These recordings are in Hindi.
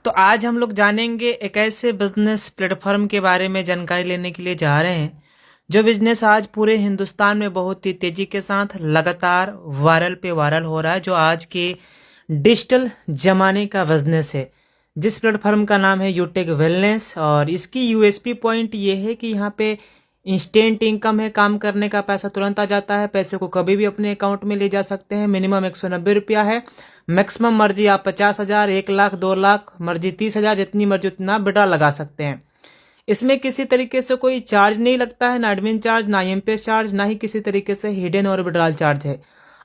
तो आज हम लोग जानेंगे एक ऐसे बिजनेस प्लेटफॉर्म के बारे में जानकारी लेने के लिए जा रहे हैं जो बिजनेस आज पूरे हिंदुस्तान में बहुत ही तेजी के साथ लगातार वायरल पे वायरल हो रहा है, जो आज के डिजिटल जमाने का बिजनेस है। जिस प्लेटफॉर्म का नाम है यूटेक वेलनेस, और इसकी यूएसपी पॉइंट ये है कि यहाँ पे इंस्टेंट इनकम है, काम करने का पैसा तुरंत आ जाता है, पैसे को कभी भी अपने अकाउंट में ले जा सकते हैं। मिनिमम 190 रुपया है, मैक्सिमम मर्जी आप 50,000, 1 लाख, 2 लाख, मर्जी 30,000, जितनी मर्जी उतना विड्रॉ लगा सकते हैं। इसमें किसी तरीके से कोई चार्ज नहीं लगता है, ना एडमिन चार्ज, ना एमपीएस चार्ज, ना ही किसी तरीके से हिडन और विड्रॉल चार्ज है।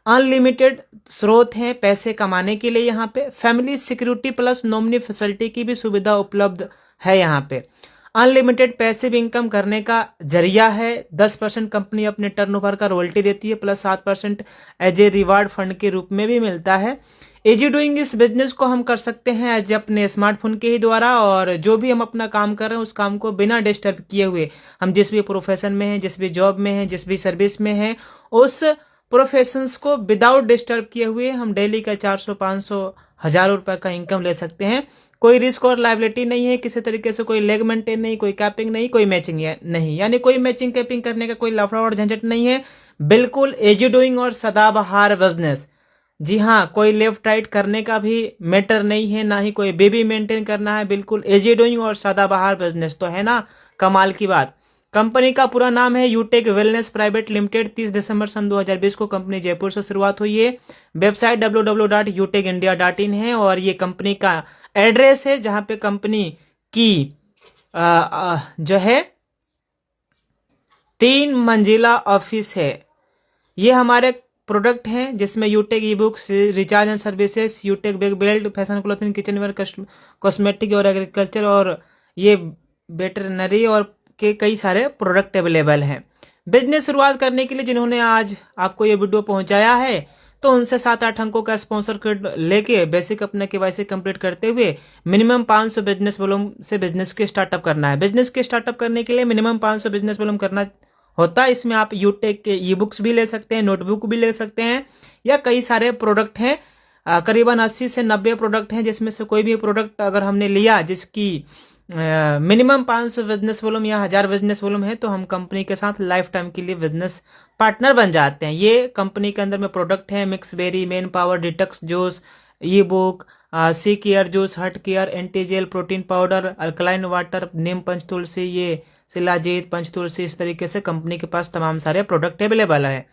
अनलिमिटेड स्रोत हैं पैसे कमाने के लिए। यहाँ पे family security plus nominee facility की भी सुविधा उपलब्ध है। यहाँ पे अनलिमिटेड पैसिव इनकम करने का जरिया है। 10% कंपनी अपने टर्नओवर का रॉयल्टी देती है, plus 7% as a reward fund के रूप में भी मिलता है। इजी डूइंग इस बिजनेस को हम कर सकते हैं एज अपने स्मार्टफोन के ही द्वारा, और जो भी हम अपना काम कर रहे हैं उस काम को बिना डिस्टर्ब किए हुए, हम जिस भी प्रोफेशन में हैं, जिस भी जॉब में हैं, जिस भी सर्विस में हैं, उस प्रोफेशंस को विदाउट डिस्टर्ब किए हुए हम डेली का 400, 500, 1,000 रुपये का इनकम ले सकते हैं। कोई रिस्क और लाइबिलिटी नहीं है, किसी तरीके से कोई लेग मेंटेन नहीं, कोई कैपिंग नहीं, कोई मैचिंग नहीं, यानी कोई मैचिंग कैपिंग करने का कोई लफड़ा और झंझट नहीं है। बिल्कुल इजी डूइंग और सदाबहार बिजनेस। जी हाँ, कोई लेफ्ट राइट करने का भी मैटर नहीं है, ना ही कोई बेबी मेंटेन करना है। बिल्कुल इजी डूइंग और सदाबहार बिजनेस, तो है ना कमाल की बात। कंपनी का पूरा नाम है यूटेक वेलनेस प्राइवेट लिमिटेड। 30 दिसंबर सन 2020 को कंपनी जयपुर से शुरुआत हुई है। वेबसाइट www.utekindia.in है, और ये कंपनी का एड्रेस है जहां पे कंपनी की जो है 3 मंजिला ऑफिस है। ये हमारे प्रोडक्ट हैं जिसमें Utech e books, recharge and services, Utech bag belt, fashion clothing, kitchen ware, cosmetic और एग्रीकल्चर, और ये वेटरनरी और के कई सारे प्रोडक्ट अवेलेबल हैं। बिजनेस शुरुआत करने के लिए जिन्होंने आज आपको ये वीडियो पहुंचाया है, तो उनसे 7-8 अंकों का स्पॉन्सर कोड लेके बेसिक अपने केवाईसी कंप्लीट करते हुए मिनिमम 500 बिजनेस वॉल्यूम से बिजनेस के स्टार्टअप करना है। बिजनेस के स्टार्टअप करने के लिए मिनिमम 500 बिजनेस वॉल्यूम करना होता है। इसमें आप यूटेक के ई बुक्स भी ले सकते हैं, नोटबुक भी ले सकते हैं, या कई सारे प्रोडक्ट हैं। करीबन 80 से 90 प्रोडक्ट हैं, जिसमें से कोई भी प्रोडक्ट अगर हमने लिया जिसकी मिनिमम 500 बिजनेस वॉल्यूम या 1,000 बिजनेस वॉल्यूम है, तो हम कंपनी के साथ लाइफ टाइम के लिए बिजनेस पार्टनर बन जाते हैं। ये कंपनी के अंदर में प्रोडक्ट हैं: mix berry, men power, detox juice, e book, C care juice, heart care, antigel, protein powder, alkaline water, Neem Panchtulsi, ये शिलाजीत, पंचतुलसी, इस तरीके से कंपनी के पास तमाम सारे प्रोडक्ट अवेलेबल है।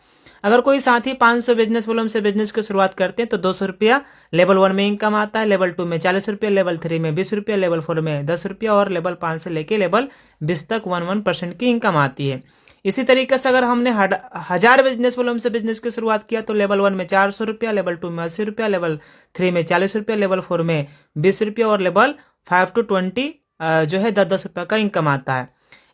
अगर कोई साथी 500 बिजनेस वॉल्यूम से बिजनेस की शुरुआत करते हैं तो 200 रुपया लेवल 1 में इनकम आता है, लेवल 2 में 40 रुपया, लेवल 3 में 20 रुपया, लेवल 4 में 10 रुपया, और लेवल 5 से लेके लेवल 20 तक 1% की इनकम आती है। इसी तरीके से अगर हमने 1,000 बिजनेस वॉल्यूम से बिजनेस की शुरुआत किया तो लेवल 1 में 400 रुपया, लेवल 2 में 80 रुपया, लेवल 3 में 40 रुपया, लेवल 4 में 20 रुपया, और लेवल 5 to 20 जो है 10-10 रुपया का इनकम आता है।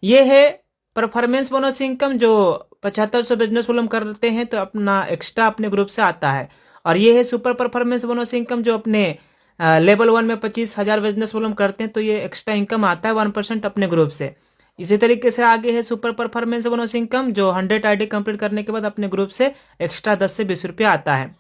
ये है परफॉर्मेंस बोनस इनकम, जो 7500 बिजनेस वॉल्यूम करते हैं तो अपना एक्स्ट्रा अपने ग्रुप से आता है। और ये है सुपर परफॉर्मेंस बोनस इनकम, जो अपने लेवल 1 में 25,000 बिजनेस वॉल्यूम करते हैं तो ये एक्स्ट्रा इनकम आता है 1% अपने ग्रुप से। इसी तरीके से आगे है सुपर परफॉर्मेंस बोनस इनकम, जो 100 आईडी कंप्लीट करने के बाद अपने ग्रुप से एक्स्ट्रा 10 से 20 रुपया आता है।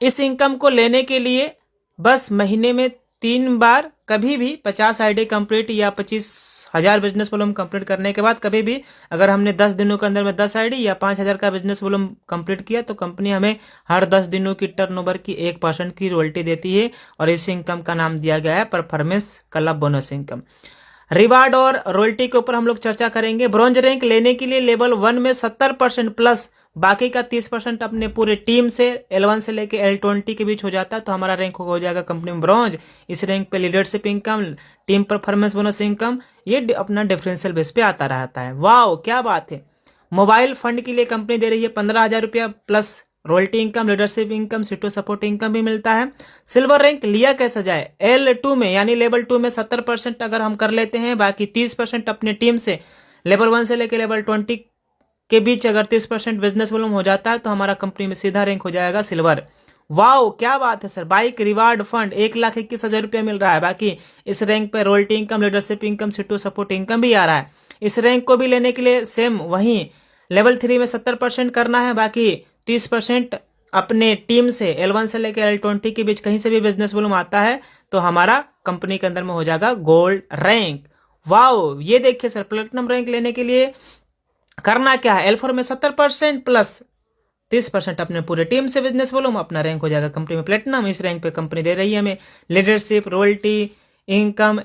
इस इनकम को लेने के लिए बस महीने में 3 बार, कभी भी 50 आईडी कंप्लीट या 25,000 बिजनेस वॉल्यूम कंप्लीट करने के बाद कभी भी अगर हमने 10 दिनों के अंदर में 10 आईडी या 5,000 का बिजनेस वॉल्यूम कंप्लीट किया तो कंपनी हमें हर 10 दिनों की टर्नओवर की 1% की रॉयल्टी देती है, और इस इनकम का नाम दिया गया है performance club bonus income. Reward और रॉयल्टी के ऊपर हम लोग चर्चा करेंगे। ब्रॉन्ज रैंक लेने के लिए लेवल 1 में 70% प्लस बाकी का 30% अपने पूरे टीम से L1 से लेके L20 के बीच हो जाता है, तो हमारा रैंक हो जाएगा कंपनी में ब्रॉन्ज। इस रैंक पे leadership income, team performance bonus income, ये अपना डिफरेंशियल बेस पे आता रहता है। वाह क्या बात है। मोबाइल फंड के लिए कंपनी दे रही है 15,000 रुपया plus royalty income, leadership income, सीटो सपोर्ट इनकम भी मिलता है। सिल्वर रैंक लिया कैसा जाए? L2 में यानी लेवल 2 में 70% अगर हम कर लेते हैं, बाकी 30% अपने टीम से लेवल 1 से लेकर लेवल 20 के बीच अगर 30% बिजनेस वॉल्यूम हो जाता है तो हमारा कंपनी में सीधा रैंक हो जाएगा सिल्वर। वाओ क्या बात है सर। बाइक रिवार्ड फंड 1,21,000 रुपया मिल रहा है। बाकी इस रैंक पे रॉयल्टी इनकम, लीडरशिप इनकम, सीटो सपोर्ट इनकम भी आ रहा है। इस रैंक को भी लेने के लिए सेम वहीं लेवल 3 में 70% करना है, बाकी 30% अपने टीम से L1 से लेकर L20 के बीच कहीं से भी बिजनेस वॉल्यूम आता है तो हमारा कंपनी के अंदर में हो जाएगा गोल्ड रैंक। वाओ, ये देखिए सर, प्लेटिनम रैंक लेने के लिए करना क्या है, L4 में 70% प्लस 30% अपने पूरे टीम से बिजनेस वॉल्यूम, अपना रैंक हो जाएगा कंपनी में प्लेटिनम। इस रैंक पे कंपनी दे रही है हमें leadership, royalty, income,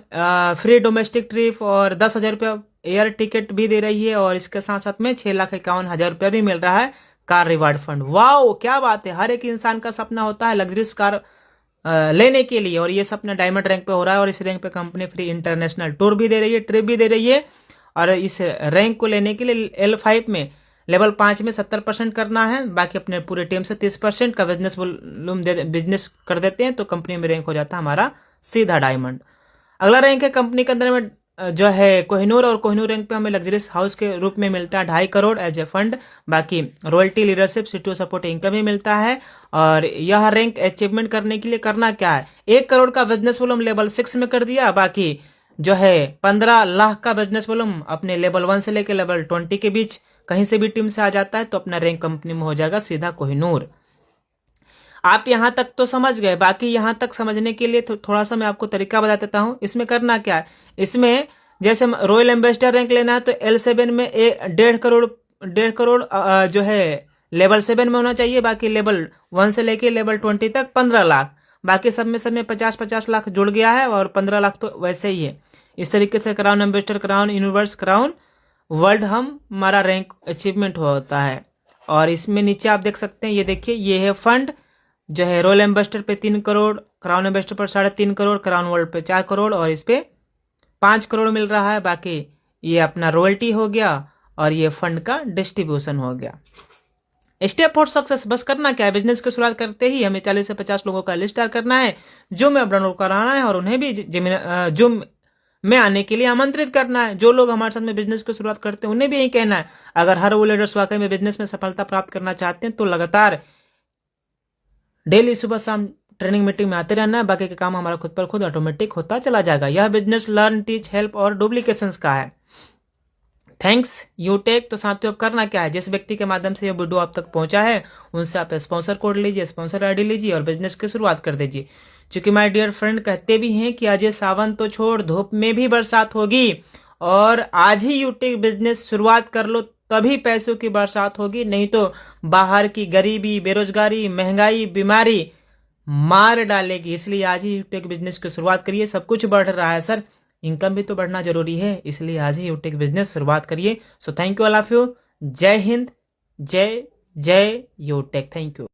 free domestic trip और 10,000 रुपया एयर टिकट भी दे रही है, और इसके साथ साथ में 6,51,000 रुपया भी मिल रहा है कार रिवार्ड फंड। वाओ, क्या बात है, हर एक इंसान का सपना होता है लग्जरियस कार लेने के लिए, और ये सपना डायमंड रैंक पे हो रहा है। और इस रैंक पे कंपनी फ्री इंटरनेशनल टूर भी दे रही है, ट्रिप भी दे रही है। और इस रैंक को लेने के लिए L5 में लेवल 5 में 70% करना है, बाकी अपने पूरे टीम से 30% का बिजनेस वॉल्यूम बिजनेस कर देते हैं, तो कंपनी में रैंक हो जाता है हमारा सीधा डायमंड। अगला रैंक है कंपनी के अंदर में जो है कोहिनूर, और कोहिनूर रैंक पे हमें लग्जरियस हाउस के रूप में मिलता है 2.5 करोड़ एज ए फंड। बाकी royalty, leadership, CTO support income भी मिलता है। और यह रैंक अचीवमेंट करने के लिए करना क्या है, 1 करोड़ का बिजनेस वॉल्यूम लेवल 6 में कर दिया, बाकी जो है 15 लाख का बिजनेस वॉल्यूम अपने लेवल 1 से लेकर लेवल 20 के बीच कहीं से भी टीम से आ जाता है, तो अपना रैंक कंपनी में हो जाएगा सीधा कोहिनूर। आप यहाँ तक तो समझ गए, बाकी यहाँ तक समझने के लिए थोड़ा सा मैं आपको तरीका बता देता हूँ। इसमें करना क्या है, इसमें जैसे रॉयल एम्बेसडर रैंक लेना है तो L7 में 1.5 करोड़ जो है लेवल 7 में होना चाहिए, बाकी लेवल 1 से लेके लेवल 20 तक 15 लाख, बाकी सब में 50-50 लाख जुड़ गया है, और 15 लाख तो वैसे ही है। इस तरीके से crown ambassador, crown universe, crown world हमारा रैंक अचीवमेंट होता है। और इसमें नीचे आप देख सकते हैं, ये देखिए, ये है फंड जो है रॉयल एम्बेसडर पे 3 करोड़, क्राउन एम्बेसडर पर 3.5 करोड़, क्राउन वर्ल्ड पे 4 करोड़, और इस पे 5 करोड़ मिल रहा है। बाकी ये अपना रॉयल्टी हो गया, और ये फंड का डिस्ट्रीब्यूशन हो गया। स्टेप फॉर सक्सेस, बस करना क्या है, बिजनेस की शुरुआत करते ही हमें 40 से 50 लोगों का लिस्ट तैयार करना है, जो में डाउनलोड कराना है, और उन्हें भी जो में आने के लिए आमंत्रित करना है। जो लोग हमारे साथ में बिजनेस की शुरुआत करते हैं उन्हें भी यही कहना है, अगर हर वो लीडर्स वाकई में बिजनेस में सफलता प्राप्त करना चाहते हैं तो लगातार डेली सुबह शाम ट्रेनिंग मीटिंग में आते रहना है, बाकी का काम हमारा खुद पर खुद ऑटोमेटिक होता चला जाएगा। यह बिजनेस लर्न, टीच, हेल्प और डुप्लीकेशंस का है। थैंक्स यूटेक। तो साथियों, अब करना क्या है, जिस व्यक्ति के माध्यम से यह वीडियो आप तक पहुंचा है उनसे आप स्पॉन्सर कोड लीजिए, स्पॉन्सर आईडी लीजिए और बिजनेस की शुरुआत कर दीजिए। क्योंकि माय डियर फ्रेंड कहते भी हैं कि अजय सावन तो छोड़, धूप में भी बरसात होगी, और आज ही यूटेक बिजनेस शुरुआत कर लो, तभी पैसों की बरसात होगी, नहीं तो बाहर की गरीबी, बेरोजगारी, महंगाई, बीमारी मार डालेगी। इसलिए आज ही यूटेक बिजनेस की शुरुआत करिए। सब कुछ बढ़ रहा है सर, इनकम भी तो बढ़ना जरूरी है, इसलिए आज ही यूटेक बिजनेस शुरुआत करिए। So thank you all of you. जय हिंद, जय जय यूटेक। Thank you.